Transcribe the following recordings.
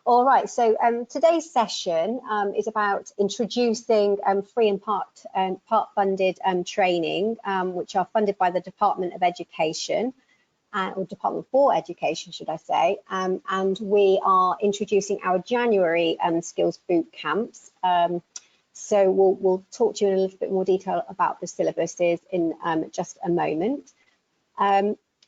All right, so today's session is about introducing free and part-funded training, which are funded by the Department of Education, or Department for Education, should I say, and we are introducing our January Skills Bootcamps. So we'll talk to you in a little bit more detail about the syllabuses in just a moment.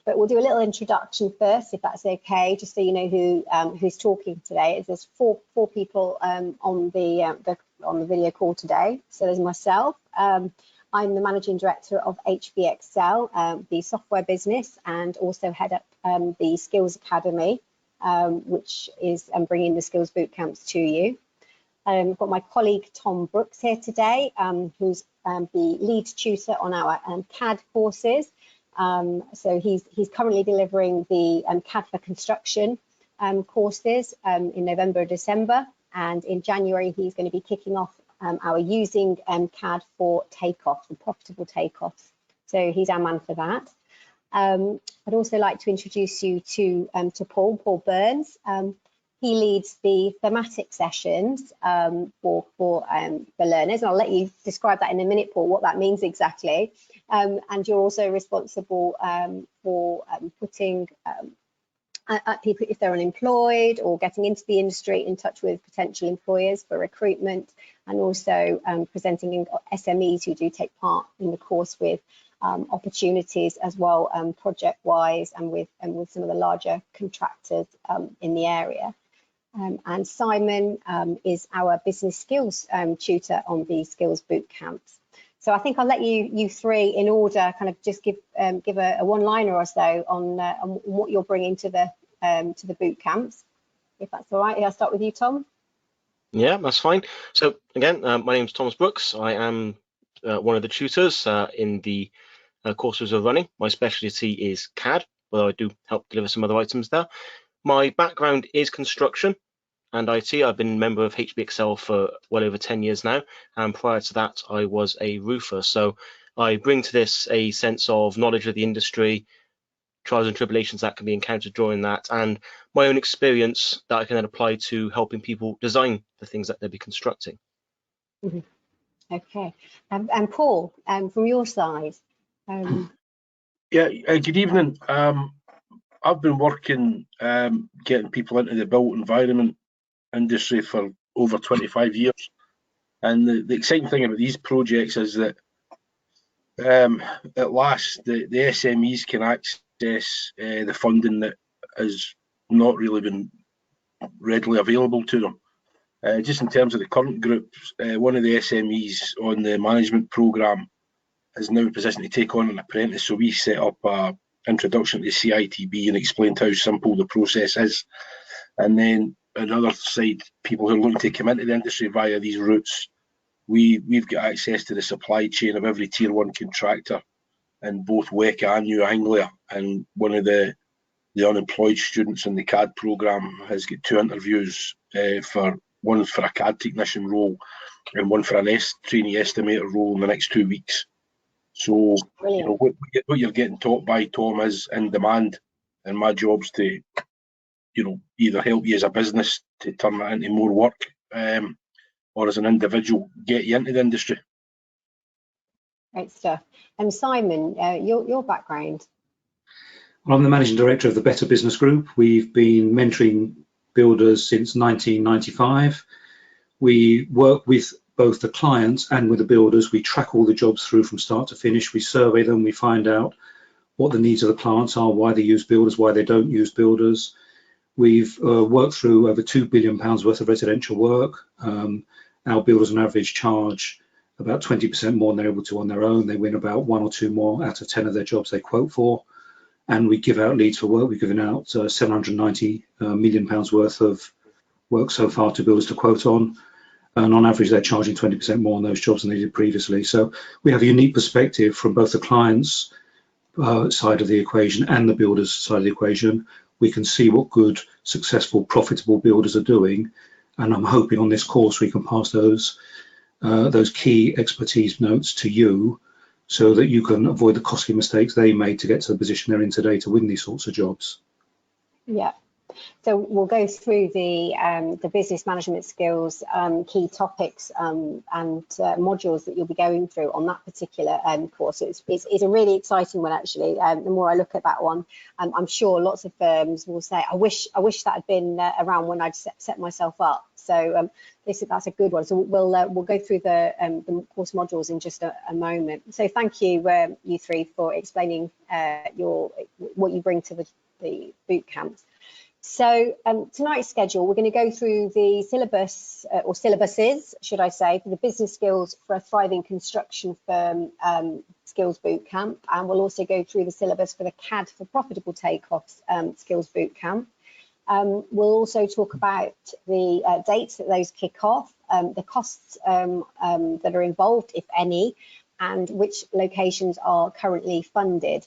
But we'll do a little introduction first, if that's okay, just so you know who's talking today. There's four people on the video call today. So there's myself. I'm the managing director of HB Excel, the software business, and also head up the Skills Academy, which is bringing the Skills Bootcamps to you. I've got my colleague Tom Brooks here today, who's the lead tutor on our CAD courses. So he's currently delivering the CAD for construction courses in November, December, and in January he's going to be kicking off our using CAD for takeoffs, the profitable takeoffs. So he's our man for that. I'd also like to introduce you to Paul Burns. He leads the thematic sessions for the learners, and I'll let you describe that in a minute, Paul, what that means exactly. And you're also responsible for putting people, if they're unemployed or getting into the industry, in touch with potential employers for recruitment, and also presenting SMEs who do take part in the course with opportunities as well, project-wise, and with some of the larger contractors in the area. And Simon is our business skills tutor on the Skills Bootcamps. So I think I'll let you three in order kind of just give a one-liner or so on what you're bringing to the boot camps, if that's all right. I'll start with you, Tom. Yeah, that's fine. So again, my name's Thomas Brooks. I am one of the tutors in the courses we're running. My specialty is CAD, although I do help deliver some other items there. My background is construction and IT. I've been a member of HB Excel for well over 10 years now, and prior to that I was a roofer. So I bring to this a sense of knowledge of the industry, trials and tribulations that can be encountered during that, and my own experience that I can then apply to helping people design the things that they'll be constructing. Mm-hmm. Okay, and Paul, from your side. Yeah, good evening. I've been working getting people into the built environment industry for over 25 years, and the exciting thing about these projects is that at last the SMEs can access the funding that has not really been readily available to them. Just in terms of the current group, one of the SMEs on the management programme is now in a position to take on an apprentice, so we set up a introduction to CITB and explained how simple the process is. And then on the other side, people who are looking to come into the industry via these routes, we've got access to the supply chain of every tier 1 contractor in both WECA and New Anglia. And one of the unemployed students in the CAD programme has got 2 interviews, one for a CAD technician role and one for an trainee estimator role in the next 2 weeks. So you know, what you're getting taught by Tom is in demand, and my job's to, you know, either help you as a business to turn that into more work, or as an individual get you into the industry. Great stuff. And Simon, your background. Well, I'm the managing director of the Better Business Group. We've been mentoring builders since 1995. We work with both the clients and with the builders. We track all the jobs through from start to finish. We survey them. We find out what the needs of the clients are, why they use builders, why they don't use builders. We've worked through over £2 billion worth of residential work. Our builders on average charge about 20% more than they're able to on their own. They win about 1 or 2 more out of 10 of their jobs they quote for. And we give out leads for work. We've given out £790 million worth of work so far to builders to quote on. And on average, they're charging 20% more on those jobs than they did previously. So we have a unique perspective from both the client's side of the equation and the builder's side of the equation. We can see what good, successful, profitable builders are doing. And I'm hoping on this course we can pass those key expertise notes to you so that you can avoid the costly mistakes they made to get to the position they're in today to win these sorts of jobs. Yeah, So we'll go through the business management skills key topics and modules that you'll be going through on that particular course. It's a really exciting one, actually. The more I look at that one, I'm sure lots of firms will say, I wish that had been around when I'd set myself up. So that's a good one. So we'll go through the course modules in just a moment. So thank you, you three, for explaining what you bring to the boot camps. So tonight's schedule, we're going to go through the syllabus or syllabuses, should I say, for the business skills for a thriving construction firm skills bootcamp, and we'll also go through the syllabus for the CAD for profitable takeoffs skills bootcamp. We'll also talk about the dates that those kick off, the costs that are involved, if any, and which locations are currently funded.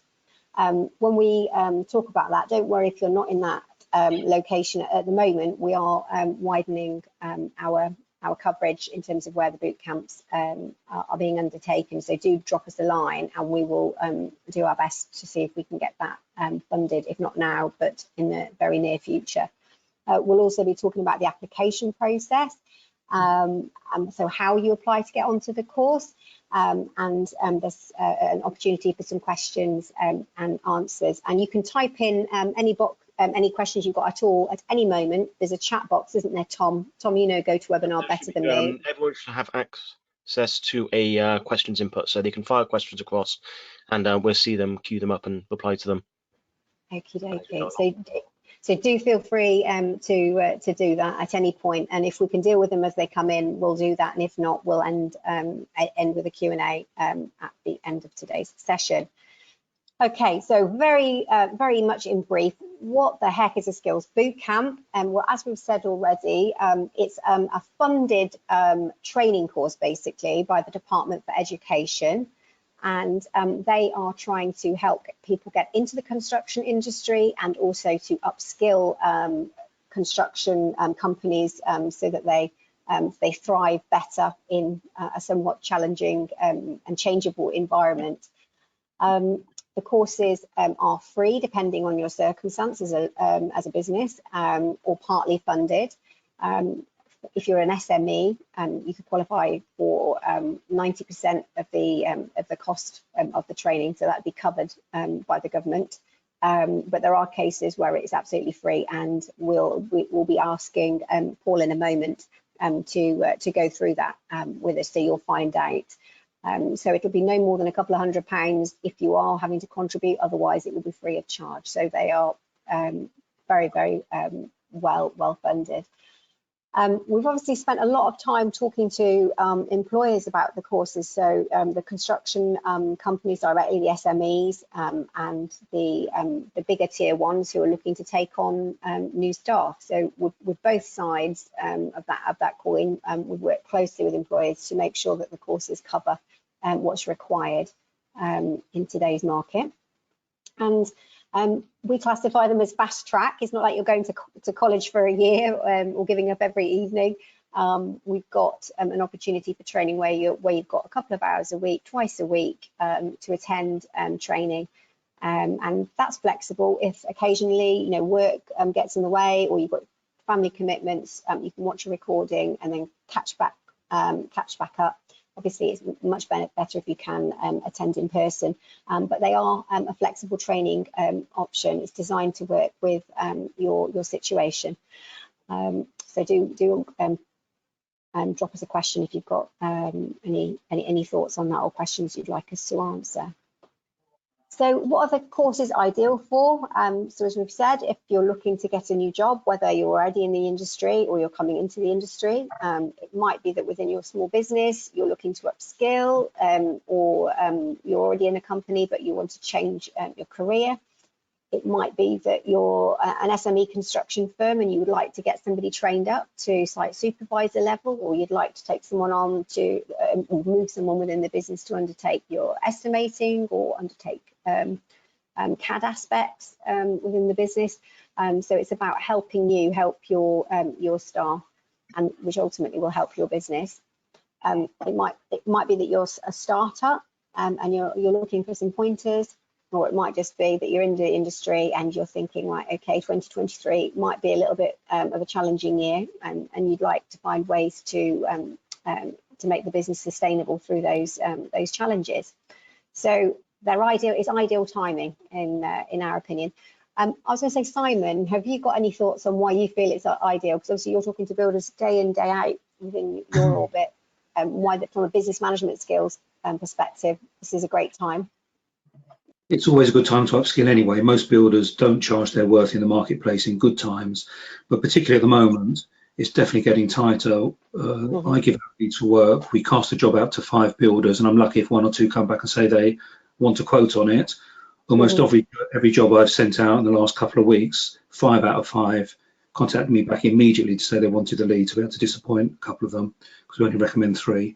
When we talk about that, don't worry if you're not in that location at the moment. We are widening our coverage in terms of where the boot camps are being undertaken. So do drop us a line and we will do our best to see if we can get that funded, if not now, but in the very near future. We'll also be talking about the application process, and so how you apply to get onto the course, and there's an opportunity for some questions and answers. And you can type in any questions you've got at all at any moment. There's a chat box, isn't there, Tom? Tom, you know GoToWebinar better than me. Everyone should have access to a questions input, so they can fire questions across, and we'll see them, queue them up, and reply to them. Okie dokie. So do feel free to do that at any point, and if we can deal with them as they come in, we'll do that, and if not, we'll end with a Q&A at the end of today's session. Okay, so very much in brief, what the heck is a skills bootcamp? Well, as we've said already, it's a funded training course, basically, by the Department for Education. And they are trying to help people get into the construction industry and also to upskill construction companies so that they thrive better in a somewhat challenging and changeable environment. The courses are free depending on your circumstances as a business, or partly funded. If you're an SME, you could qualify for 90% of the cost of the training, so that'd be covered by the government. But there are cases where it's absolutely free, and we'll be asking Paul in a moment to go through that with us, so you'll find out. So it'll be no more than a couple of £100 if you are having to contribute, otherwise it will be free of charge. So they are very, very well funded. We've obviously spent a lot of time talking to employers about the courses, so the construction companies directly, the SMEs, and the bigger tier ones who are looking to take on new staff. So with both sides of that coin, we work closely with employers to make sure that the courses cover what's required in today's market. And we classify them as fast track. It's not like you're going to college for a year or giving up every evening. We've got an opportunity for training where you've got a couple of hours a week, twice a week, to attend training, and that's flexible. If occasionally work gets in the way, or you've got family commitments, you can watch a recording and then catch back up. Obviously, it's much better if you can attend in person, but they are a flexible training option. It's designed to work with your situation. So do drop us a question if you've got any thoughts on that or questions you'd like us to answer. So what are the courses ideal for? So as we've said, if you're looking to get a new job, whether you're already in the industry or you're coming into the industry, it might be that within your small business, you're looking to upskill, or you're already in a company, but you want to change your career. It might be that you're an SME construction firm and you would like to get somebody trained up to site supervisor level, or you'd like to take someone on to move someone within the business to undertake your estimating or undertake CAD aspects within the business. So it's about helping you help your staff, and which ultimately will help your business. It might be that you're a startup and you're looking for some pointers. or it might just be that you're in the industry and you're thinking, right, okay, 2023 might be a little bit of a challenging year, and you'd like to find ways to make the business sustainable through those challenges. So it's ideal timing in our opinion. I was going to say, Simon, have you got any thoughts on why you feel it's ideal? Because obviously you're talking to builders day in, day out within your orbit, why that from a business management skills perspective, this is a great time. It's always a good time to upskill anyway. Most builders don't charge their worth in the marketplace in good times, but particularly at the moment, it's definitely getting tighter. I give out leads for work. We cast a job out to 5 builders, and I'm lucky if 1 or 2 come back and say they want a quote on it. Almost every job I've sent out in the last couple of weeks, 5 out of 5 contacted me back immediately to say they wanted a lead. So we had to disappoint a couple of them because we only recommend 3.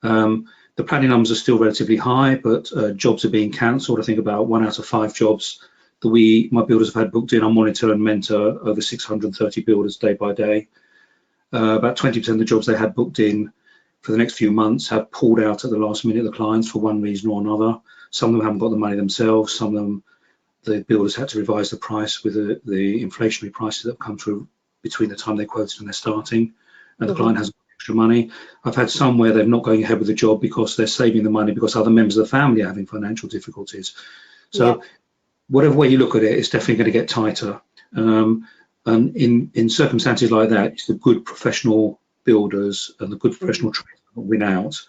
The planning numbers are still relatively high, but jobs are being cancelled. I think about 1 out of 5 jobs that my builders have had booked in. I monitor and mentor over 630 builders day by day. About 20% of the jobs they had booked in for the next few months have pulled out at the last minute, the clients, for one reason or another. Some of them haven't got the money themselves. Some of them, the builders had to revise the price with the inflationary prices that have come through between the time they quoted and they're starting, and the client hasn't got extra money. I've had some where they're not going ahead with the job because they're saving the money because other members of the family are having financial difficulties. So whatever way you look at it, it's definitely going to get tighter. And in circumstances like that, it's the good professional builders and the good professional tradesmen that win out.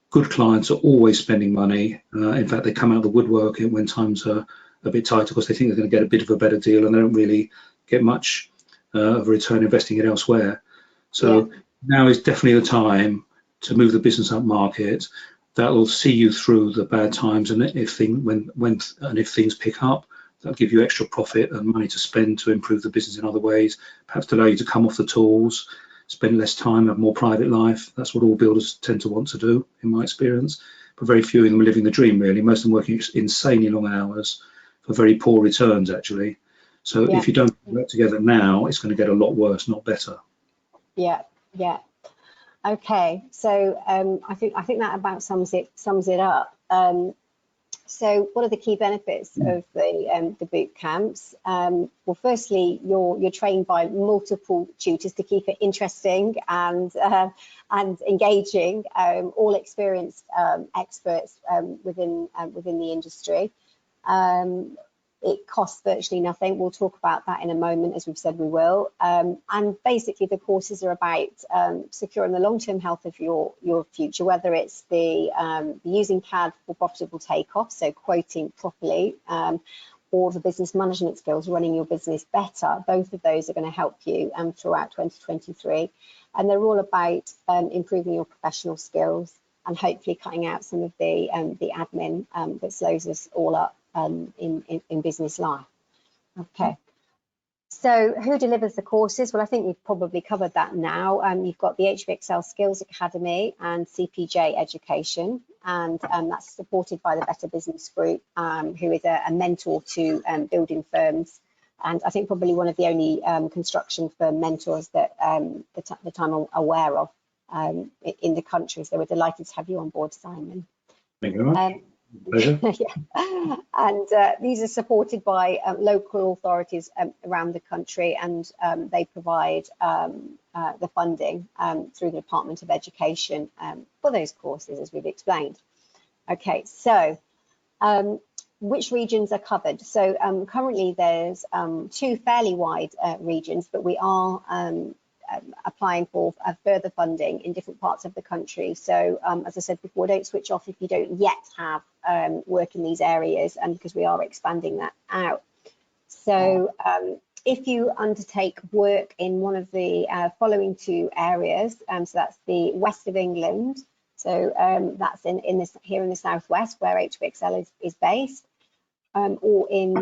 Good clients are always spending money. In fact, they come out of the woodwork when times are a bit tighter because they think they're going to get a bit of a better deal, and they don't really get much of a return investing it elsewhere. So now is definitely the time to move the business up market. That will see you through the bad times, and if things pick up, that'll give you extra profit and money to spend to improve the business in other ways, perhaps to allow you to come off the tools, spend less time, have more private life. That's what all builders tend to want to do, in my experience. But very few of them are living the dream, really. Most of them working insanely long hours for very poor returns, actually. So if you don't put that together now, it's going to get a lot worse, not better. Yeah. Okay. So I think that about sums it up. So what are the key benefits of the boot camps? Well, firstly, you're trained by multiple tutors to keep it interesting and engaging, all experienced experts within the industry. It costs virtually nothing. We'll talk about that in a moment, as we've said we will. And basically, the courses are about securing the long-term health of your future, whether it's the using CAD for profitable takeoff, so quoting properly, or the business management skills, running your business better. Both of those are going to help you throughout 2023. And they're all about improving your professional skills and hopefully cutting out some of the admin that slows us all up in business life. Okay, so who delivers the courses? Well, I think we've probably covered that now. You've got the HVXL Skills Academy and CPJ Education, and that's supported by the Better Business Group, who is a mentor to building firms, and I think probably one of the only construction firm mentors that the time I'm aware of in the country. So we're delighted to have you on board, Simon. Thank you very much. Pleasure. And these are supported by local authorities around the country, and they provide the funding through the Department of Education for those courses, as we've explained. Okay, so which regions are covered? So currently there's 2 fairly wide regions, but we are applying for further funding in different parts of the country. So as I said before, don't switch off if you don't yet have work in these areas, and because we are expanding that out. So if you undertake work in one of the following 2 areas, so that's the west of England, so that's here in the southwest where HVXL is based, or in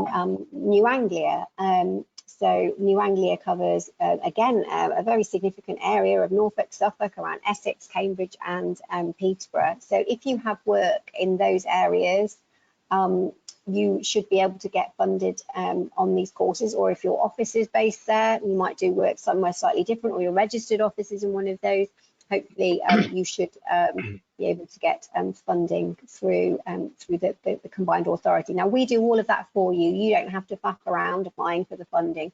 New Anglia. So New Anglia covers, again, a very significant area of Norfolk, Suffolk, around Essex, Cambridge and Peterborough. So if you have work in those areas, you should be able to get funded on these courses, or if your office is based there, you might do work somewhere slightly different, or your registered office is in one of those, hopefully you should be able to get funding through the combined authority. Now we do all of that for you. You don't have to faff around applying for the funding.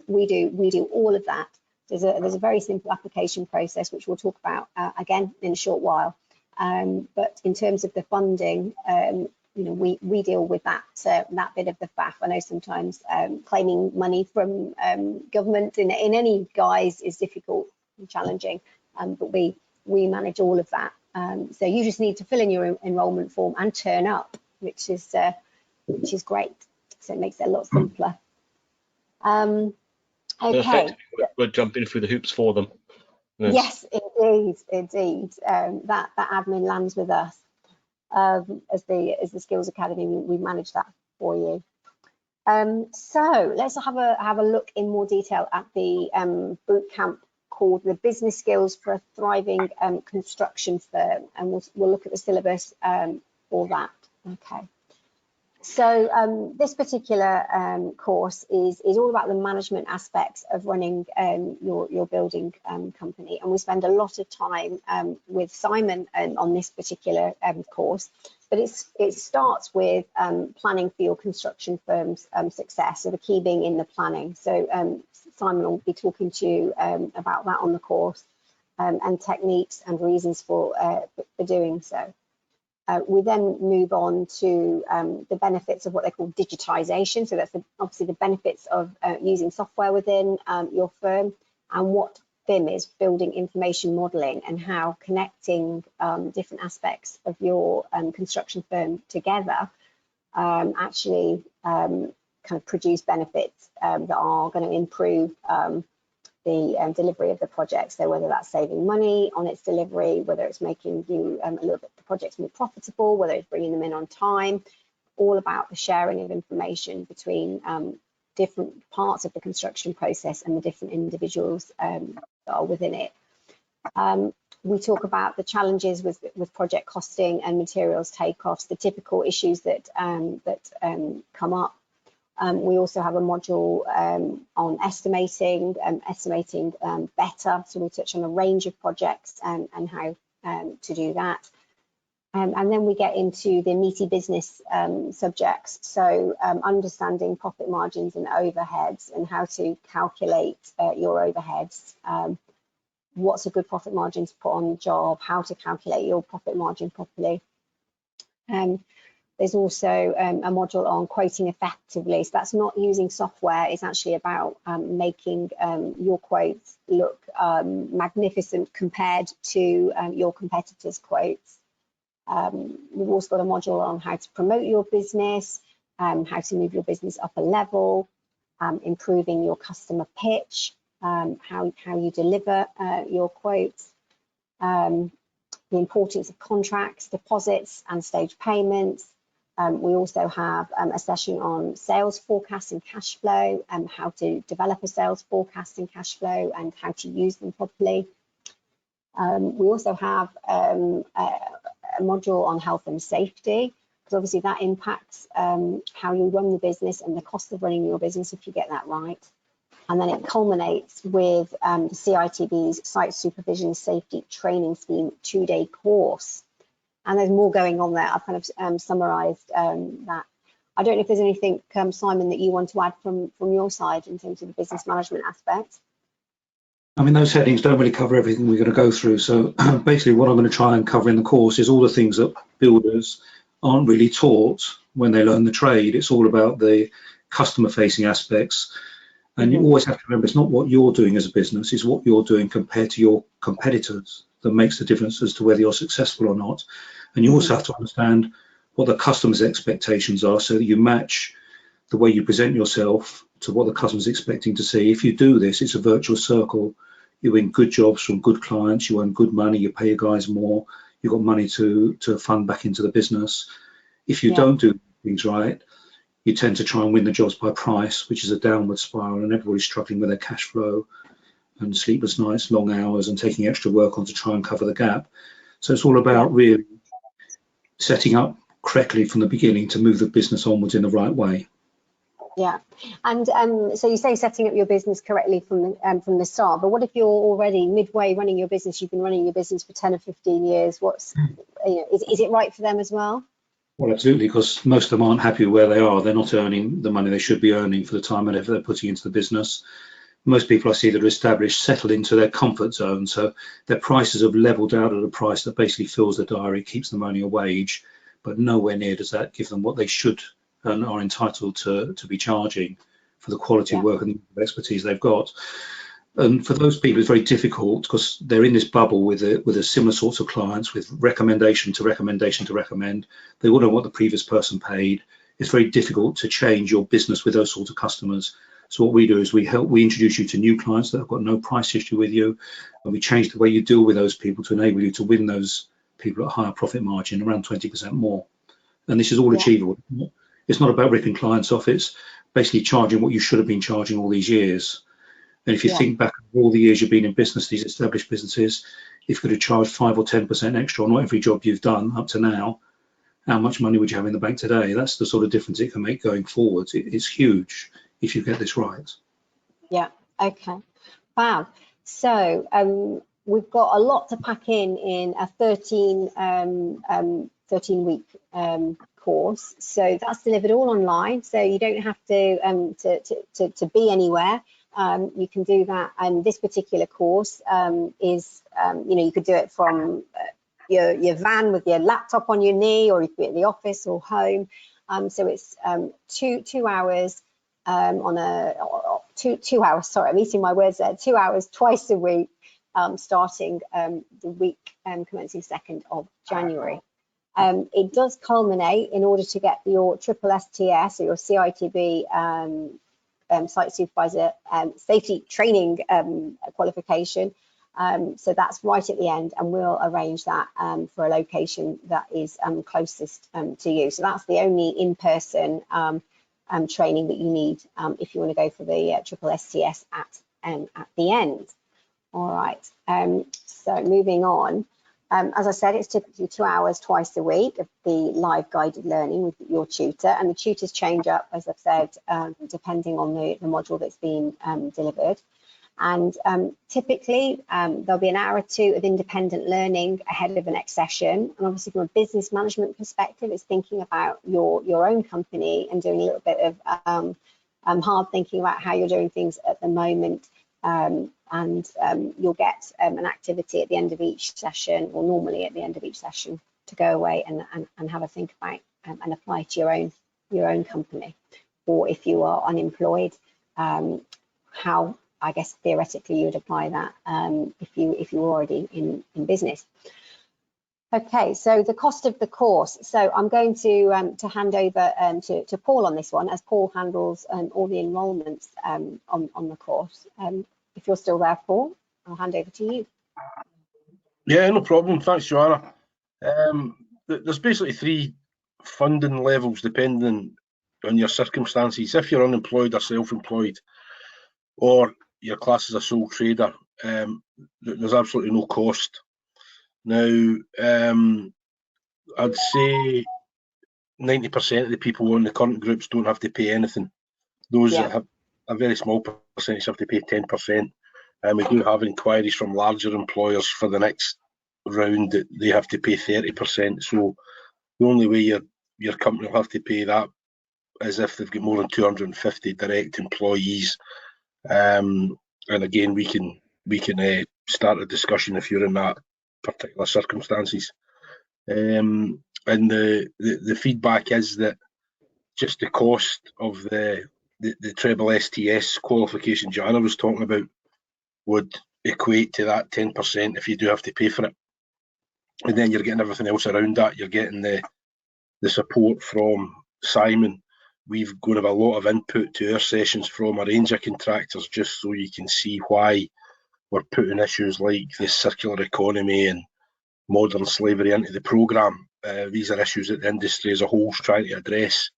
We do all of that. There's a very simple application process which we'll talk about again in a short while. But in terms of the funding, you know, we deal with that bit of the faff. I know sometimes claiming money from government in any guise is difficult and challenging, but we manage all of that. So you just need to fill in your enrolment form and turn up, which is great. So it makes it a lot simpler. Okay. We're jumping through the hoops for them. Yes, indeed. That admin lands with us. As the Skills Academy, we manage that for you. So let's have a look in more detail at the bootcamp called the Business Skills for a Thriving Construction Firm, and we'll look at the syllabus for that. Okay. So this particular course is all about the management aspects of running your building company, and we spend a lot of time with Simon on this particular course. But it starts with planning for your construction firm's success, so the key being in the planning. So Simon will be talking to you about that on the course, and techniques and reasons for doing so. We then move on to the benefits of what they call digitization. So that's obviously the benefits of using software within your firm, and what BIM is, building information modeling, and how connecting different aspects of your construction firm together actually kind of produce benefits that are going to improve the delivery of the project. So whether that's saving money on its delivery, whether it's making you a little bit the projects more profitable, whether it's bringing them in on time, all about the sharing of information between different parts of the construction process and the different individuals that are within it. We talk about the challenges with project costing and materials takeoffs, the typical issues that come up. We also have a module on estimating better. So we touch on a range of projects and how to do that. And then we get into the meaty business subjects. So understanding profit margins and overheads, and how to calculate your overheads. What's a good profit margin to put on the job, how to calculate your profit margin properly. There's also a module on quoting effectively. So that's not using software. It's actually about making your quotes look magnificent compared to your competitors' quotes. We've also got a module on how to promote your business, how to move your business up a level, improving your customer pitch, how you deliver your quotes, the importance of contracts, deposits, and stage payments. We also have a session on sales forecast and cash flow, and how to develop a sales forecast and cash flow, and how to use them properly. We also have a module on health and safety, because obviously that impacts how you run the business and the cost of running your business if you get that right. And then it culminates with the CITB's Site Supervision Safety Training Scheme 2-day course. And there's more going on there. I've kind of summarised that. I don't know if there's anything, Simon, that you want to add from your side in terms of the business management aspect. I mean, those headings don't really cover everything we're going to go through. So basically what I'm going to try and cover in the course is all the things that builders aren't really taught when they learn the trade. It's all about the customer-facing aspects. And you always have to remember, it's not what you're doing as a business, it's what you're doing compared to your competitors that makes the difference as to whether you're successful or not. And you also have to understand what the customer's expectations are, so that you match the way you present yourself to what the customer's expecting to see. If you do this, it's a virtuous circle. You win good jobs from good clients, you earn good money, you pay your guys more, you've got money to fund back into the business. If you don't do things right, you tend to try and win the jobs by price, which is a downward spiral, and everybody's struggling with their cash flow and sleepless nights, long hours, and taking extra work on to try and cover the gap. So it's all about really setting up correctly from the beginning to move the business onwards in the right way. Yeah, and so you say setting up your business correctly from the start, but what if you're already midway running your business? You've been running your business for 10 or 15 years. What's, you know, is it right for them as well? Well, absolutely, because most of them aren't happy where they are. They're not earning the money they should be earning for the time and effort they're putting into the business. Most people I see that are established settle into their comfort zone, so their prices have leveled out at a price that basically fills their diary, keeps them earning a wage, but nowhere near does that give them what they should and are entitled to be charging for the quality of work and the expertise they've got. And for those people, it's very difficult because they're in this bubble with a similar sorts of clients, with recommendation to recommendation to recommend. They all know what the previous person paid. It's very difficult to change your business with those sorts of customers. So what we do is we introduce you to new clients that have got no price issue with you, and we change the way you deal with those people to enable you to win those people at a higher profit margin, around 20% more. And this is all achievable. It's not about ripping clients off. It's basically charging what you should have been charging all these years. And if you think back all the years you've been in business, these established businesses, if you could have charged 5 or 10% extra on every job you've done up to now, how much money would you have in the bank today? That's the sort of difference it can make going forwards. It's huge if you get this right. Yeah, okay, fab. So we've got a lot to pack in a 13-week course. So that's delivered all online. So you don't have to be anywhere. You can do that. And this particular course is, you know, you could do it from your van with your laptop on your knee, or you could be at the office or home. So it's 2 hours on a 2 hours. Sorry, I'm eating my words there. 2 hours twice a week, starting the week commencing 2nd of January. It does culminate in order to get your triple STS or your CITB site supervisor safety training qualification. So that's right at the end, and we'll arrange that for a location that is closest to you. So that's the only in-person training that you need if you want to go for the triple STS at the end. All right, so moving on. As I said, it's typically 2 hours twice a week of the live guided learning with your tutor, and the tutors change up, as I've said, depending on the module that's been delivered. And typically there'll be an hour or two of independent learning ahead of the next session. And obviously from a business management perspective, it's thinking about your own company and doing a little bit of hard thinking about how you're doing things at the moment. And you'll get an activity at the end of each session, or normally at the end of each session, to go away and have a think about and apply to your own company. Or if you are unemployed, how, I guess theoretically you would apply that if you were already in business. Okay, so the cost of the course. So I'm going to hand over to Paul on this one, as Paul handles all the enrolments on the course. If you're still there, Paul, I'll hand over to you. Yeah, no problem. Thanks, Joanna. There's basically 3 funding levels depending on your circumstances. If you're unemployed or self-employed, or your class as a sole trader, there's absolutely no cost. Now, I'd say 90% of the people on the current groups don't have to pay anything. Those that have a very small percentage have to pay 10%. And we do have inquiries from larger employers for the next round that they have to pay 30%. So the only way your company will have to pay that is if they've got more than 250 direct employees. And again, we can start a discussion if you're in that particular circumstances. And the feedback is that just the cost of the treble STS qualification Joanna was talking about would equate to that 10% if you do have to pay for it. And then you're getting everything else around that. You're getting the support from Simon. We've going to have a lot of input to our sessions from a range of contractors, just so you can see why we're putting issues like the circular economy and modern slavery into the programme. These are issues that the industry as a whole is trying to address,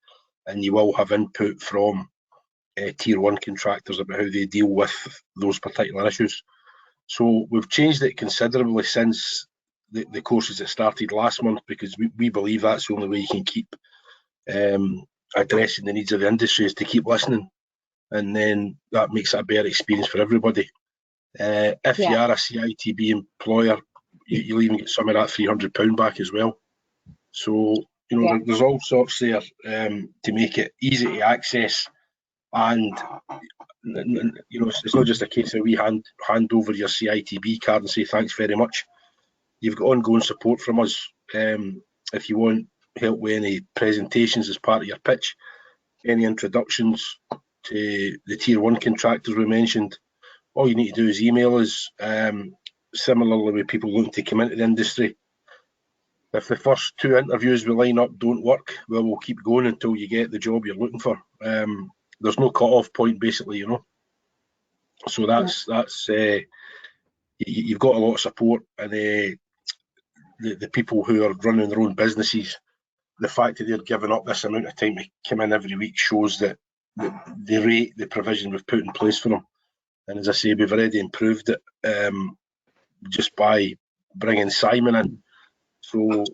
and you will have input from tier 1 contractors about how they deal with those particular issues. So we've changed it considerably since the courses that started last month, because we believe that's the only way you can keep addressing the needs of the industry is to keep listening, and then that makes it a better experience for everybody. If you are a CITB employer, you'll even get some of that £300 back as well. So, you know, there's all sorts there to make it easy to access, and you know, it's not just a case of we hand over your CITB card and say thanks very much. You've got ongoing support from us. If you want help with any presentations as part of your pitch, any introductions to the Tier 1 contractors we mentioned, all you need to do is email us. Similarly with people looking to come into the industry, if the first 2 interviews we line up don't work, well, we'll keep going until you get the job you're looking for. There's no cut-off point, basically, you know. So that's you've got a lot of support, and the people who are running their own businesses, the fact that they're giving up this amount of time to come in every week shows that they rate the provision we've put in place for them. And as I say, we've already improved it just by bringing Simon in. So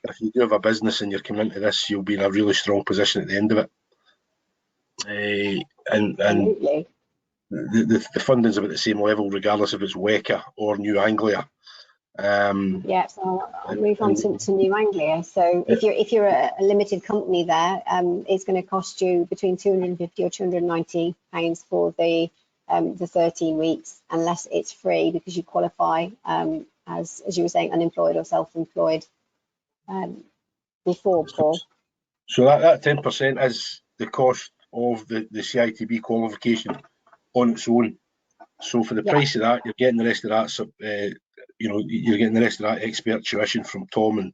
if you do have a business and you're coming into this, you'll be in a really strong position at the end of it. And the funding's about the same level, regardless if it's WECA or New Anglia. So I'll move on to New Anglia. So if you're a limited company there, it's going to cost you between £250 or £290 for the 13 weeks, unless it's free because you qualify as you were saying, unemployed or self-employed before, Paul. So that 10% is the cost of the CITB qualification on its own. So for the price of that, you're getting the rest of that. You know, you're getting the rest of that expert tuition from Tom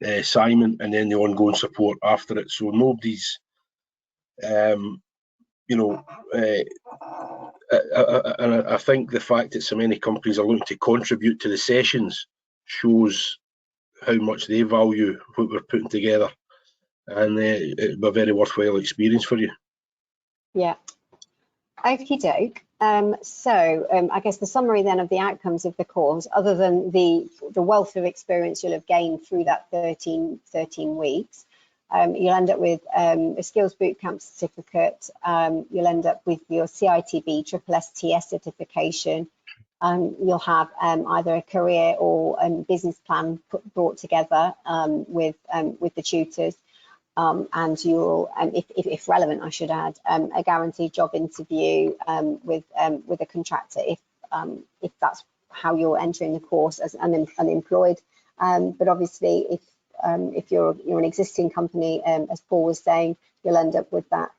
and Simon, and then the ongoing support after it. So nobody's, you know, I think the fact that so many companies are looking to contribute to the sessions shows how much they value what we're putting together, and it'll be a very worthwhile experience for you. Yeah. Okie doke. I guess the summary then of the outcomes of the course, other than the wealth of experience you'll have gained through that 13 weeks, you'll end up with a Skills Bootcamp certificate. You'll end up with your CITB SSTS certification. You'll have either a career or business plan brought together with the tutors. And you'll, if relevant, I should add, a guaranteed job interview with a contractor if that's how you're entering the course as unemployed. But obviously, if you're an existing company, as Paul was saying, you'll end up with that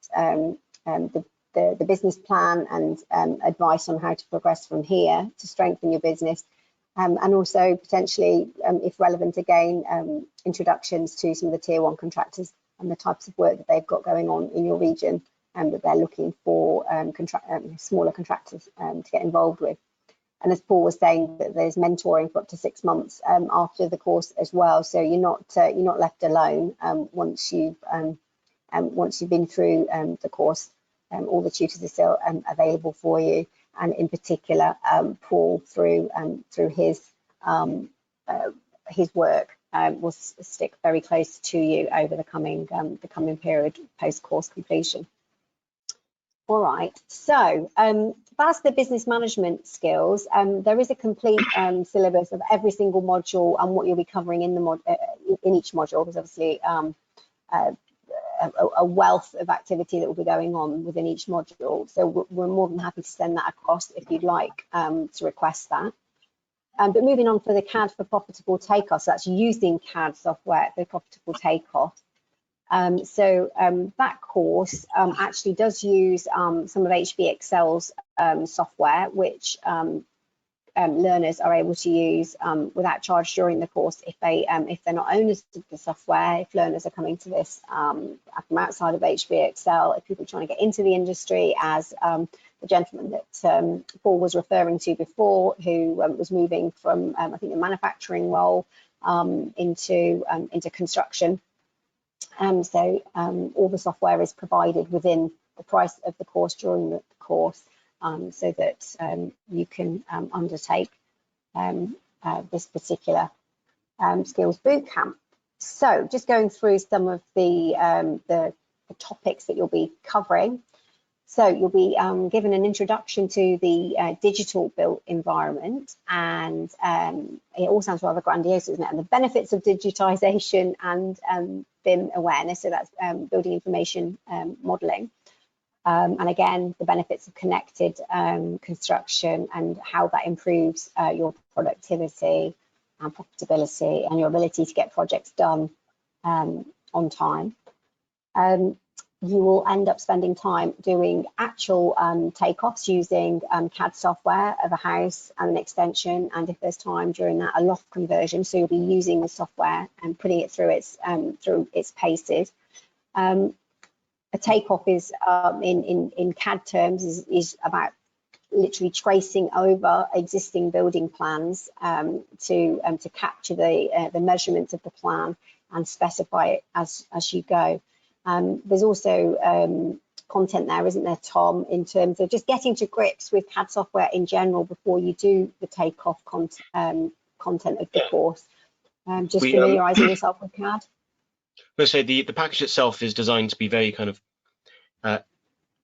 the business plan and advice on how to progress from here to strengthen your business. And also potentially, if relevant again, introductions to some of the Tier 1 contractors and the types of work that they've got going on in your region, and that they're looking for smaller contractors to get involved with. And as Paul was saying, that there's mentoring for up to 6 months after the course as well. So you're not left alone once you've been through the course. All the tutors are still available for you, and in particular, Paul through his work will stick very close to you over the coming period post course completion. All right, so that's the business management skills. There is a complete syllabus of every single module and what you'll be covering in in each module. There's obviously a wealth of activity that will be going on within each module. So we're more than happy to send that across if you'd like to request that. But moving on for the CAD for profitable takeoff, so that's using CAD software for profitable takeoff. That course actually does use some of HB Excel's software, which learners are able to use without charge during the course if they're not owners of the software. If learners are coming to this from outside of HB Excel, if people are trying to get into the industry, as the gentleman that Paul was referring to before, who was moving from I think a manufacturing role into construction. All the software is provided within the price of the course during the course, so that you can undertake this particular Skills Bootcamp. So just going through some of the topics that you'll be covering. So you'll be given an introduction to the digital built environment, and it all sounds rather grandiose, doesn't it? And the benefits of digitization and BIM awareness, so that's building information modeling. And again, the benefits of connected construction and how that improves your productivity and profitability and your ability to get projects done on time. You will end up spending time doing actual takeoffs using CAD software of a house and an extension, and if there's time during that, a loft conversion. So you'll be using the software and putting it through its paces. A takeoff is in CAD terms is about literally tracing over existing building plans to capture the measurements of the plan and specify it as you go. There's also content there, isn't there, Tom, in terms of just getting to grips with CAD software in general before you do the takeoff content of the course. Just familiarising yourself with CAD. I'm going to say the package itself is designed to be very kind of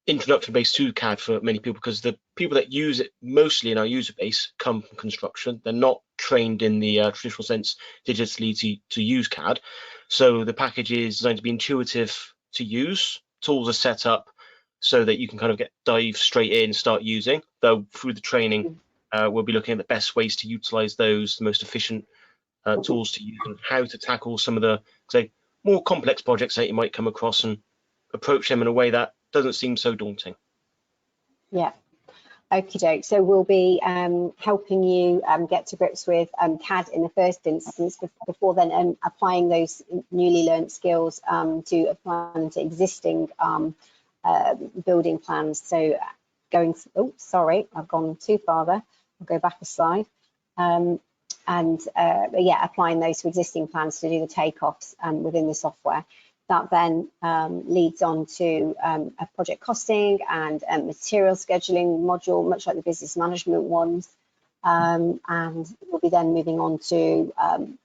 introductory based to CAD for many people, because the people that use it mostly in our user base come from construction. They're not trained in the traditional sense digitally to use CAD. So the package is designed to be intuitive to use. Tools are set up so that you can kind of dive straight in, start using, though through the training we'll be looking at the best ways to utilize those, the most efficient tools to use, and how to tackle some of the, say, more complex projects that you might come across and approach them in a way that doesn't seem so daunting. Yeah. Okie doke. So we'll be helping you get to grips with CAD in the first instance before then applying those newly learned skills to apply them to existing building plans. So going, oh, sorry, I've gone too far there. I'll go back a slide. But yeah, applying those to existing plans to do the takeoffs within the software. That then leads on to a project costing and material scheduling module, much like the business management ones. And we'll be then moving on to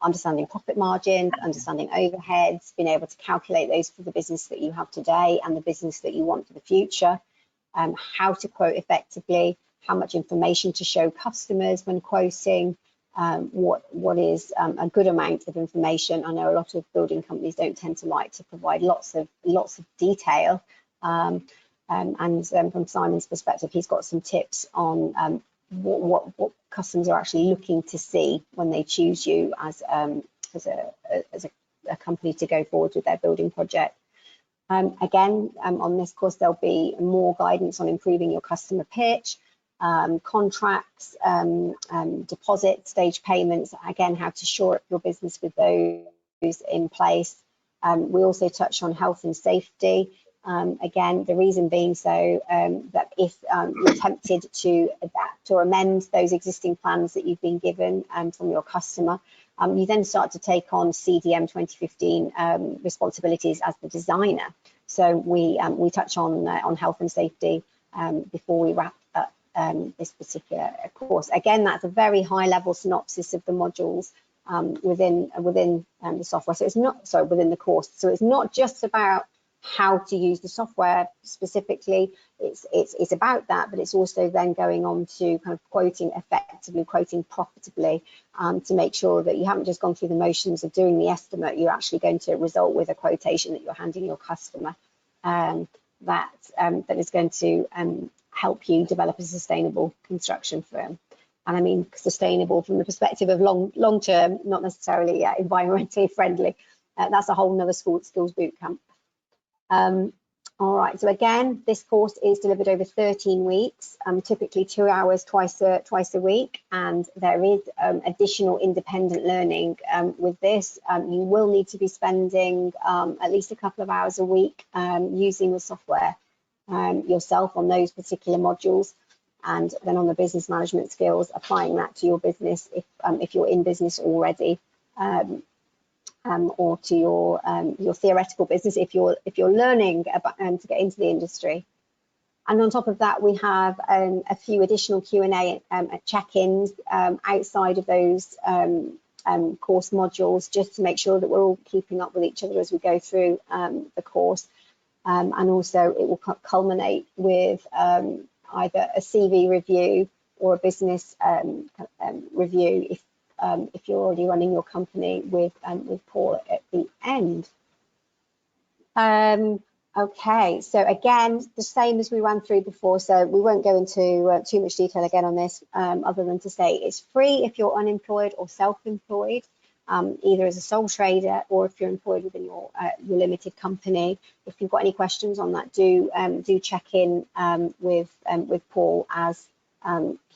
understanding profit margins, understanding overheads, being able to calculate those for the business that you have today and the business that you want for the future, how to quote effectively, how much information to show customers when quoting, what is a good amount of information. I know a lot of building companies don't tend to like to provide lots of detail, and from Simon's perspective, he's got some tips on what customers are actually looking to see when they choose you as a company to go forward with their building project. Again, on this course, there'll be more guidance on improving your customer pitch, contracts, deposit, stage payments, again, how to shore up your business with those in place. We also touch on health and safety. Again, the reason being so that if you're tempted to adapt or amend those existing plans that you've been given from your customer, you then start to take on CDM 2015 responsibilities as the designer. So we touch on health and safety before we wrap up this particular course. Again, that's a very high level synopsis of the modules within the software. So it's not, sorry, within the course. So it's not just about how to use the software specifically. It's about that, but it's also then going on to kind of quoting effectively, quoting profitably, to make sure that you haven't just gone through the motions of doing the estimate. You're actually going to result with a quotation that you're handing your customer that is going to help you develop a sustainable construction firm. And I mean sustainable from the perspective of long term, not necessarily environmentally friendly. That's a whole nother Skills Bootcamp. All right, so again, this course is delivered over 13 weeks, typically 2 hours twice a week, and there is additional independent learning with this. You will need to be spending at least a couple of hours a week using the software yourself on those particular modules, and then on the business management skills, applying that to your business if you're in business already. Or to your theoretical business if you're learning about to get into the industry. And on top of that, we have a few additional Q&A check-ins outside of those course modules, just to make sure that we're all keeping up with each other as we go through the course. and also it will culminate with either a CV review or a business review if you're already running your company with Paul at the end. Okay, so again, the same as we ran through before, so we won't go into too much detail again on this, other than to say it's free if you're unemployed or self-employed, either as a sole trader or if you're employed within your limited company. If you've got any questions on that, do check in with Paul, as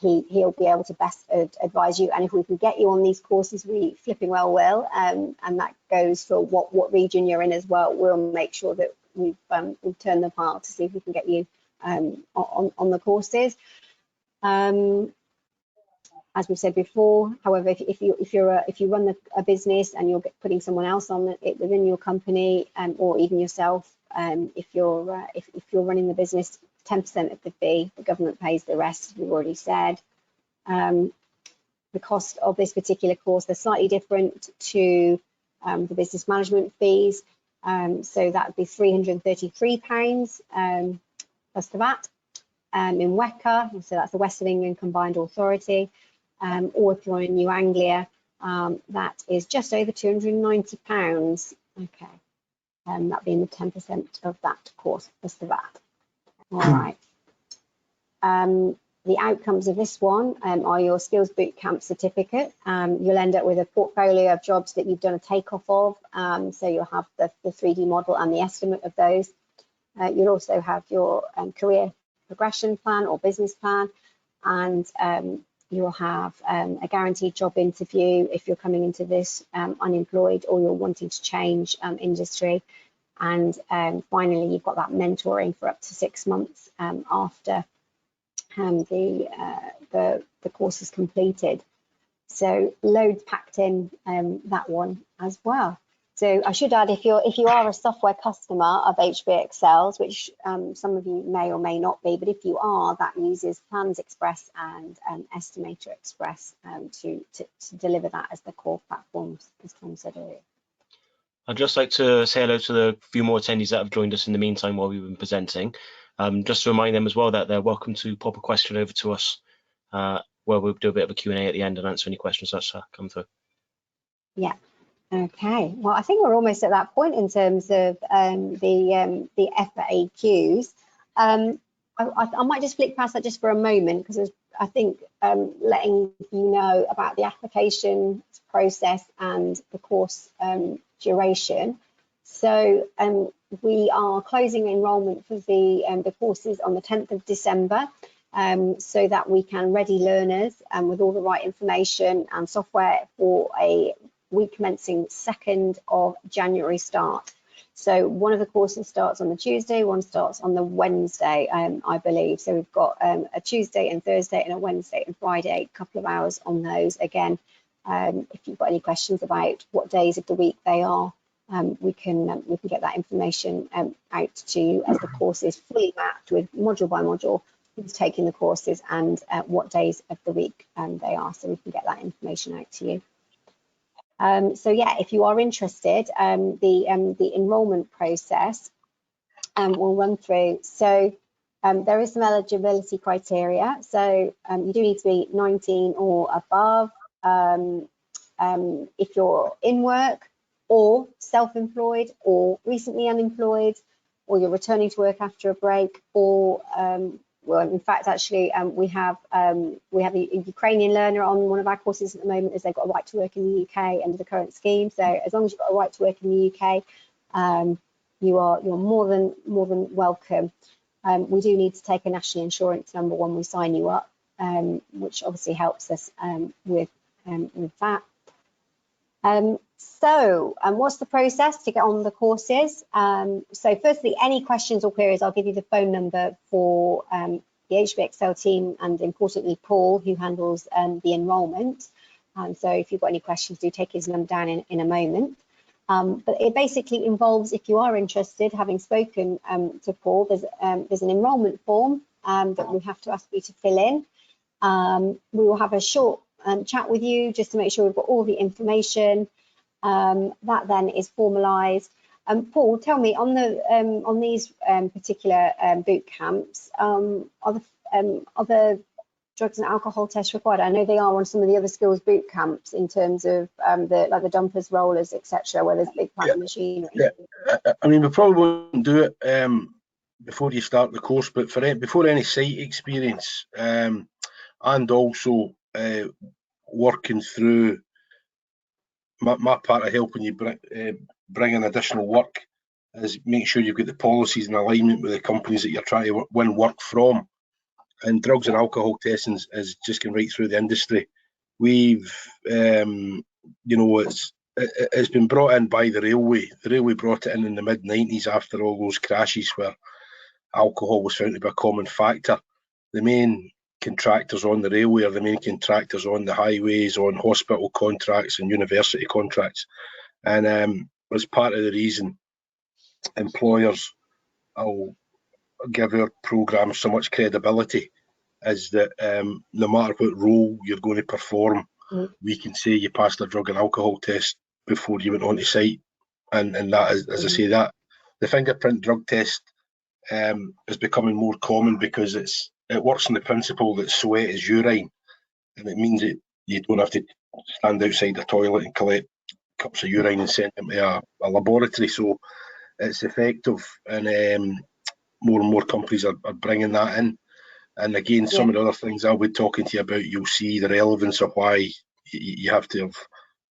he'll be able to best advise you. And if we can get you on these courses, we flipping well will, and that goes for what region you're in as well. We'll make sure that we've turned the pile to see if we can get you on the courses. As we've said before, however, if you run a business and you're putting someone else on it within your company, or even yourself, if you're running the business, 10% of the fee, the government pays the rest, we've already said. The cost of this particular course, they're slightly different to the business management fees. So that would be £333 plus the VAT in WECA, so that's the West of England Combined Authority, or if you're in New Anglia, that is just over £290. Okay, that being the 10% of that course plus the VAT. All right. The outcomes of this one are your Skills Bootcamp certificate. You'll end up with a portfolio of jobs that you've done a takeoff of. So you'll have the 3D model and the estimate of those. You'll also have your career progression plan or business plan, and you'll have a guaranteed job interview if you're coming into this unemployed or you're wanting to change industry. And finally, you've got that mentoring for up to 6 months after the course is completed. So loads packed in that one as well. So I should add, if you are a software customer of HB Excels, which some of you may or may not be, but if you are, that uses Plans Express and Estimator Express to deliver that as the core platforms, as Tom said earlier. I'd just like to say hello to the few more attendees that have joined us in the meantime while we've been presenting. Just to remind them as well that they're welcome to pop a question over to us, where we'll do a bit of a Q&A at the end and answer any questions that come through. Yeah. Okay. Well, I think we're almost at that point in terms of the FAQs. I might just flick past that just for a moment, because I think letting you know about the application process and the course duration. So we are closing enrolment for the courses on the 10th of December, so that we can ready learners with all the right information and software for a week commencing 2nd of January start. So one of the courses starts on the Tuesday, one starts on the Wednesday, I believe. So we've got a Tuesday and Thursday and a Wednesday and Friday, a couple of hours on those. Again, if you've got any questions about what days of the week they are, we can get that information out to you as the course is fully mapped with module by module, who's taking the courses and what days of the week they are, so we can get that information out to you. So yeah, if you are interested, the enrolment process we'll run through. So there is some eligibility criteria. So you do need to be 19 or above. If you're in work or self-employed or recently unemployed, or you're returning to work after a break, or well, in fact, actually, we have a Ukrainian learner on one of our courses at the moment, as they've got a right to work in the UK under the current scheme. So as long as you've got a right to work in the UK, you're more than welcome. We do need to take a national insurance number when we sign you up, which obviously helps us with that. So what's the process to get on the courses? So firstly, any questions or queries, I'll give you the phone number for the HB Excel team, and importantly, Paul, who handles the enrolment. So if you've got any questions, do take his number down in a moment. But it basically involves, if you are interested, having spoken to Paul, there's an enrolment form that we have to ask you to fill in. We will have a short chat with you just to make sure we've got all the information. That then is formalised, Paul, tell me on these particular boot camps, are the drugs and alcohol tests required? I know they are on some of the other skills boot camps in terms of the dumpers, rollers, etc., where there's big plant machinery. Yeah, I mean, we probably won't do it before you start the course, but before any site experience, and also working through my part of helping you bring in additional work is make sure you've got the policies in alignment with the companies that you're trying to win work from. And drugs and alcohol testing is just going right through the industry. We've, it's been brought in by the railway. The railway brought it in the mid-90s after all those crashes where alcohol was found to be a common factor. The main contractors on the railway are the main contractors on the highways, on hospital contracts and university contracts. And as part of the reason employers will give our programme so much credibility is that no matter what role you're going to perform, we can say you passed a drug and alcohol test before you went onto site. And that is, as I say, that the fingerprint drug test is becoming more common because it works on the principle that sweat is urine, and it means that you don't have to stand outside the toilet and collect cups of urine and send them to a laboratory. So it's effective, and more companies are bringing that in. And again, some of the other things I'll be talking to you about, you'll see the relevance of why you have to have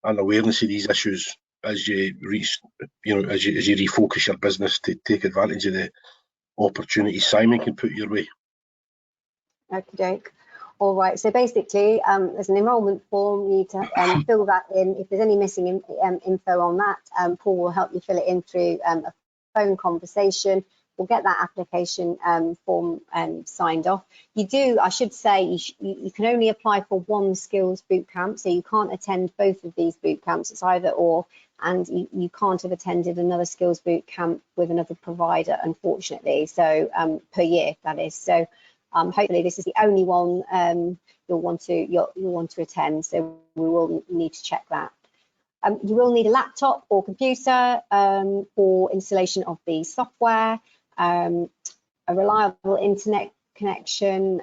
an awareness of these issues as you reach, as you refocus your business to take advantage of the opportunities Simon can put your way. Okay. All right. So basically, there's an enrolment form. You need to fill that in. If there's any missing info on that, Paul will help you fill it in through a phone conversation. We'll get that application form signed off. I should say, you can only apply for one skills bootcamp, so you can't attend both of these bootcamps. It's either or, and you can't have attended another skills bootcamp with another provider, unfortunately. So per year, that is. So hopefully this is the only one you'll want to attend. So we will need to check that. You will need a laptop or computer for installation of the software. A reliable internet connection,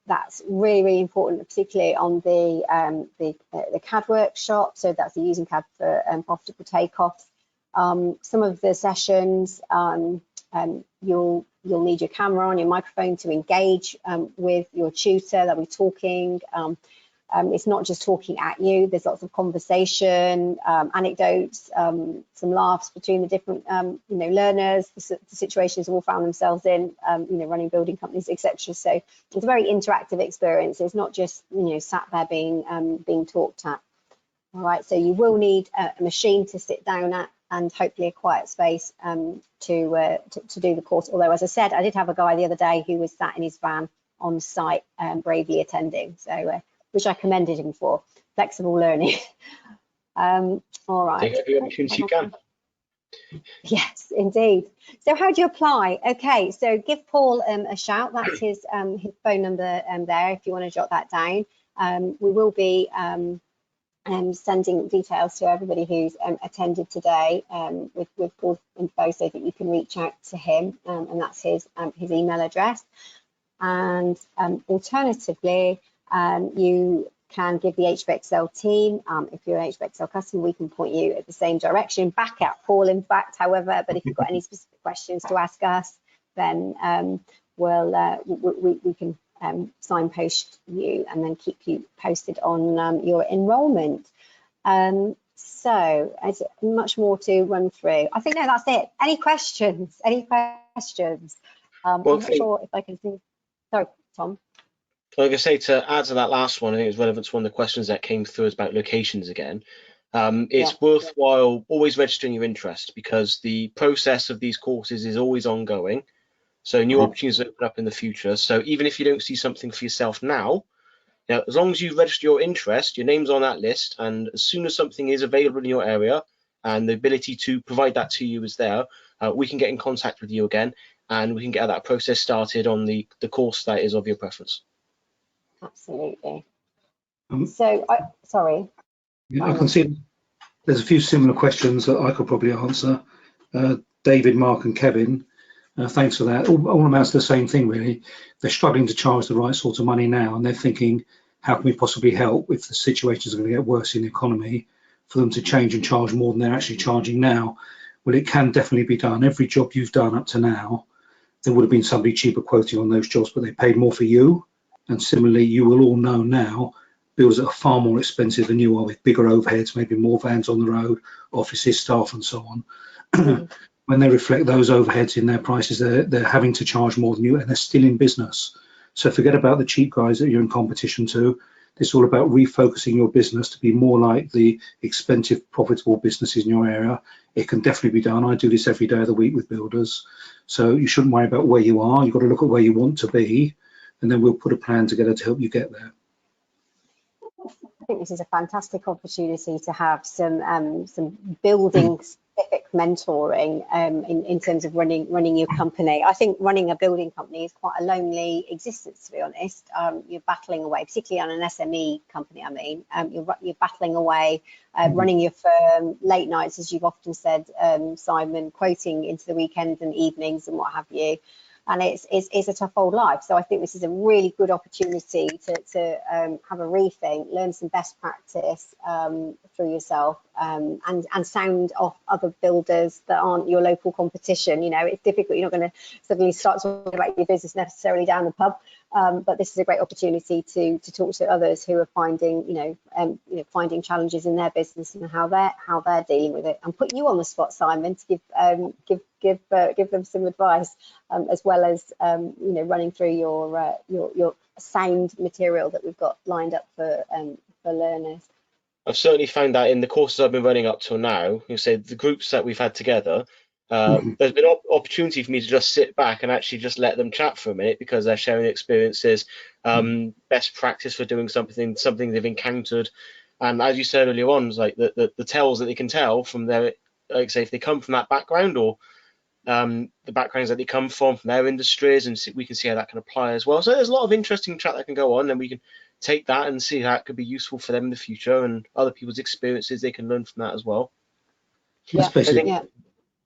that's really important, particularly on the CAD workshop. So that's the using CAD for profitable takeoffs. Some of the sessions, you'll need your camera on, your microphone to engage with your tutor. They'll be talking. It's not just talking at you. There's lots of conversation, anecdotes, some laughs between the different, learners, the situations they've all found themselves in, running building companies, etc. So it's a very interactive experience. It's not just, sat there being talked at. All right. So you will need a machine to sit down at, and hopefully a quiet space to do the course. Although, as I said, I did have a guy the other day who was sat in his van on site, bravely attending. So. Which I commended him for, flexible learning. All right. Take every opportunity you can. Yes, indeed. So how do you apply? Okay, so give Paul a shout. That's his phone number there, if you want to jot that down. We will be sending details to everybody who's attended today with Paul's info so that you can reach out to him, and that's his email address. And alternatively, you can give the HBXL team, if you're an HBXL customer, we can point you at the same direction, back at Paul, in fact, however, but if you've got any specific questions to ask us, then we can signpost you and then keep you posted on your enrolment. So there's much more to run through. I think, no, that's it. Any questions? Any questions? I'm not sure if I can see. Sorry, Tom. Like I say, to add to that last one, I think it's relevant to one of the questions that came through about locations again. It's worthwhile always registering your interest, because the process of these courses is always ongoing. So new opportunities open up in the future. So even if you don't see something for yourself now, as long as you register your interest, your name's on that list, and as soon as something is available in your area and the ability to provide that to you is there, we can get in contact with you again, and we can get that process started on the course that is of your preference. Absolutely. So, sorry. I can see there's a few similar questions that I could probably answer. David, Mark and Kevin, thanks for that. All amounts to the same thing, really. They're struggling to charge the right sort of money now, and they're thinking, how can we possibly help if the situations are going to get worse in the economy for them to change and charge more than they're actually charging now? Well, it can definitely be done. Every job you've done up to now, there would have been somebody cheaper quoting on those jobs, but they paid more for you. And similarly, you will all know now, builders are far more expensive than you are, with bigger overheads, maybe more vans on the road, offices, staff and so on. When they reflect those overheads in their prices, they're having to charge more than you, and they're still in business. So forget about the cheap guys that you're in competition to. It's all about refocusing your business to be more like the expensive, profitable businesses in your area. It can definitely be done. I do this every day of the week with builders. So you shouldn't worry about where you are. You've got to look at where you want to be, and then we'll put a plan together to help you get there. I think this is a fantastic opportunity to have some building specific mentoring in terms of running your company. I think running a building company is quite a lonely existence, to be honest. You're battling away, particularly on an SME company. I mean, you're battling away, running your firm, late nights, as you've often said, Simon, quoting into the weekends and evenings and what have you. And it's a tough old life. So I think this is a really good opportunity to have a rethink, learn some best practice through yourself, and sound off other builders that aren't your local competition. You know, it's difficult. You're not going to suddenly start talking about your business necessarily down the pub, but this is a great opportunity to talk to others who are finding, finding challenges in their business and how they're dealing with it. And put you on the spot, Simon, to give them some advice, as well as running through your sound material that we've got lined up for learners. I've certainly found that in the courses I've been running up till now, you say the groups that we've had together, there's been opportunity for me to just sit back and actually just let them chat for a minute, because they're sharing experiences, best practice for doing something they've encountered. And as you said earlier on, it's like the tells that they can tell from their, like say, if they come from that background, or the backgrounds that they come from their industries, and we can see how that can apply as well. So there's a lot of interesting chat that can go on, and we can take that and see how it could be useful for them in the future, and other people's experiences, they can learn from that as well. Yeah,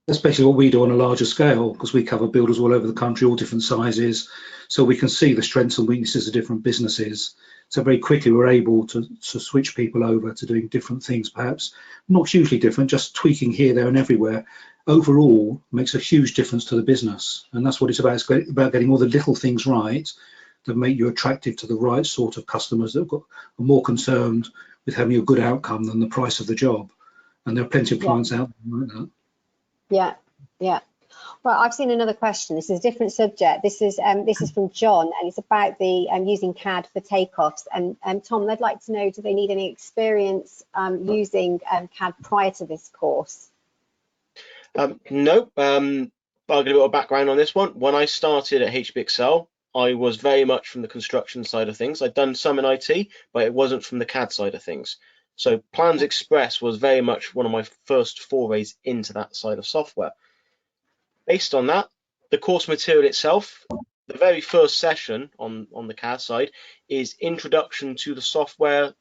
especially what we do on a larger scale, because we cover builders all over the country, all different sizes, so we can see the strengths and weaknesses of different businesses. So very quickly we're able to switch people over to doing different things, perhaps not hugely different, just tweaking here, there and everywhere. Overall makes a huge difference to the business, and that's what it's about. It's about getting all the little things right that make you attractive to the right sort of customers that are more concerned with having a good outcome than the price of the job. And there are plenty of clients out there like that. Yeah. Well, I've seen another question. This is a different subject. This is from John, and it's about the using CAD for takeoffs. And Tom, they'd like to know, do they need any experience using CAD prior to this course? No. I'll give a bit of background on this one. When I started at HB Excel, I was very much from the construction side of things. I'd done some in IT, but it wasn't from the CAD side of things. So Plans Express was very much one of my first forays into that side of software. Based on that, the course material itself, the very first session on the CAD side is introduction to the software,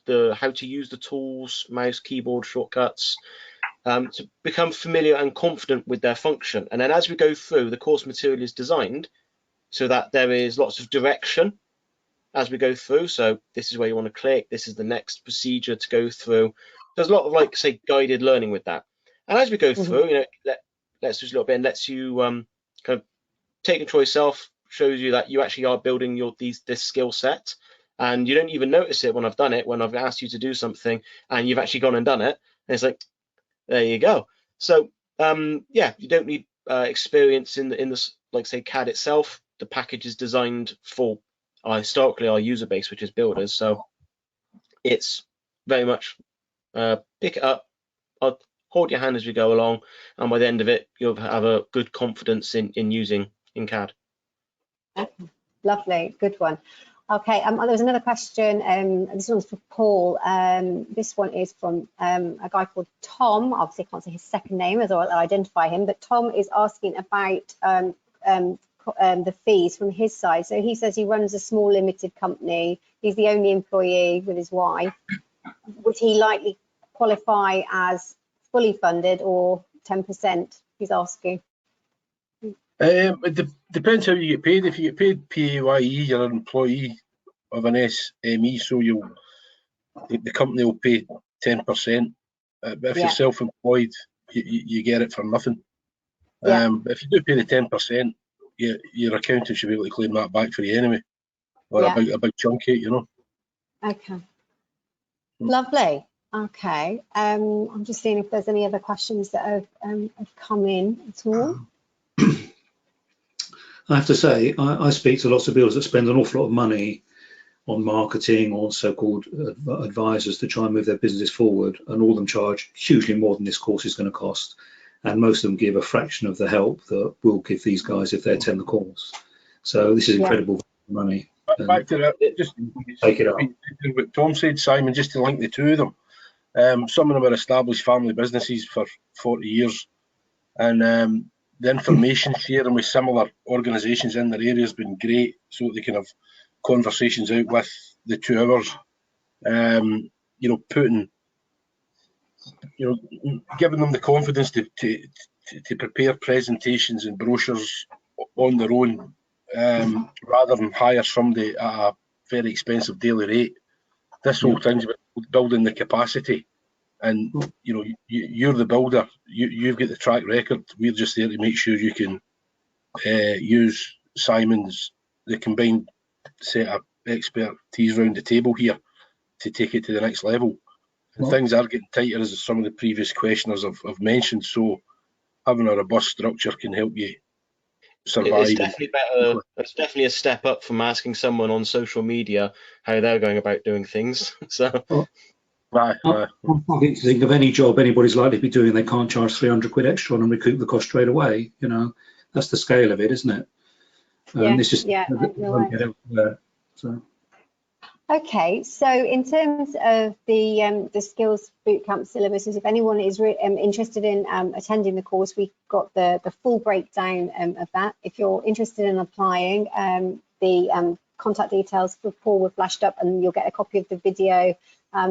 how to use the tools, mouse, keyboard, shortcuts, to become familiar and confident with their function. And then as we go through, the course material is designed so that there is lots of direction as we go through. So this is where you want to click, this is the next procedure to go through. There's a lot of, like, say, guided learning with that. And as we go through, let's just a little bit and lets you kind of take control yourself, shows you that you actually are building this skill set, and you don't even notice it when I've done it, when I've asked you to do something and you've actually gone and done it. And it's like, there you go. So yeah, you don't need experience in this, like say, CAD itself. The package is designed for historically our user base, which is builders. So it's very much pick it up, I'll hold your hand as we go along, and by the end of it, you'll have a good confidence in using CAD. Lovely, good one. Okay, there was another question. This one's for Paul. This one is from a guy called Tom. Obviously, I can't say his second name as I'll identify him, but Tom is asking about the fees from his side. So he says he runs a small limited company. He's the only employee with his wife. Would he likely qualify as fully funded or 10%? He's asking. It depends how you get paid. If you get paid PAYE, you're an employee of an SME, so the company will pay 10%. But if you're self-employed, you get it for nothing. If you do pay the 10%, your accountant should be able to claim that back for you anyway, or a big chunk of it, you know. Okay. Lovely. Okay. I'm just seeing if there's any other questions that have come in at all. I have to say, I speak to lots of builders that spend an awful lot of money on marketing or so-called advisors to try and move their businesses forward, and all of them charge hugely more than this course is going to cost. And most of them give a fraction of the help that we'll give these guys if they attend the course. So this is incredible money. Back to that, just take it up. What Tom said, Simon, just to link the two of them. Some of them are established family businesses for 40 years, and the information sharing with similar organisations in their area has been great, so that they can have conversations out with the 2 hours. Giving them the confidence to prepare presentations and brochures on their own, rather than hire somebody at a very expensive daily rate. This whole thing's about building the capacity, and you're the builder. You've got the track record. We're just there to make sure you can use the combined set of expertise around the table here to take it to the next level. And things are getting tighter, as some of the previous questioners have mentioned. So having a robust structure can help you survive. It's definitely better. It's definitely a step up from asking someone on social media how they're going about doing things. So. I can't think of any job anybody's likely to be doing they can't charge 300 quid extra on and recoup the cost straight away. That's the scale of it, isn't it? It's just so. Okay, so in terms of the Skills Bootcamp syllabuses, if anyone is interested in attending the course, we've got the full breakdown of that. If you're interested in applying, the contact details for Paul were flashed up, and you'll get a copy of the video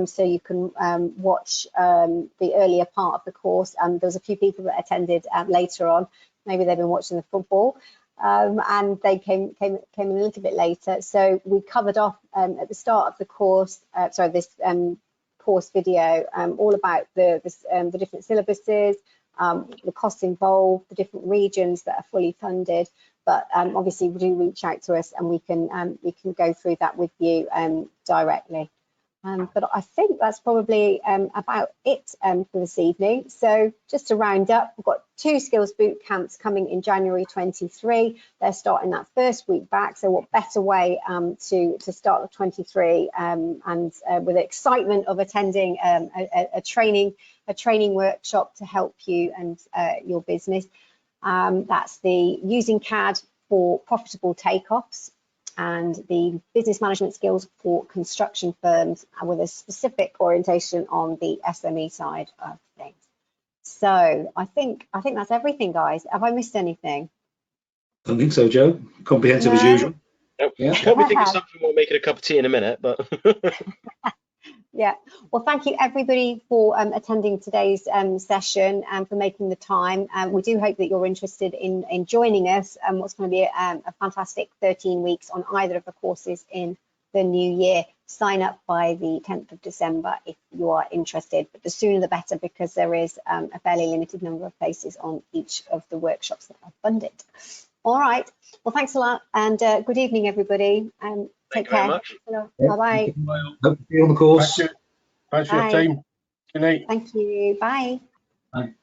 so you can watch the earlier part of the course. There was a few people that attended later on. Maybe they've been watching the football. And they came in a little bit later. So we covered off at the start of the course, this course video, all about the different syllabuses, the costs involved, the different regions that are fully funded. But obviously, do reach out to us, and we can go through that with you directly. But I think that's probably about it for this evening. So just to round up, we've got 2 Skills Bootcamps coming in January 23. They're starting that first week back. So what better way to start the 23 and with the excitement of attending a training workshop to help you and your business. That's the using CAD for profitable takeoffs, and the business management skills for construction firms, with a specific orientation on the SME side of things. So I think that's everything, guys. Have I missed anything? I don't think so, Joe. Comprehensive as usual. Nope. Yeah. Probably think of something we'll make it a cup of tea in a minute, but yeah. Well, thank you everybody for attending today's session and for making the time. We do hope that you're interested in joining us and what's going to be a fantastic 13 weeks on either of the courses in the new year. Sign up by the 10th of December if you are interested, but the sooner the better, because there is a fairly limited number of places on each of the workshops that are funded. All right. Well, thanks a lot, and good evening, everybody. Take care. Thank you very much. Bye-bye. Hope to see you on the course. Thanks for your time. Good night. Thank you. Bye. Bye.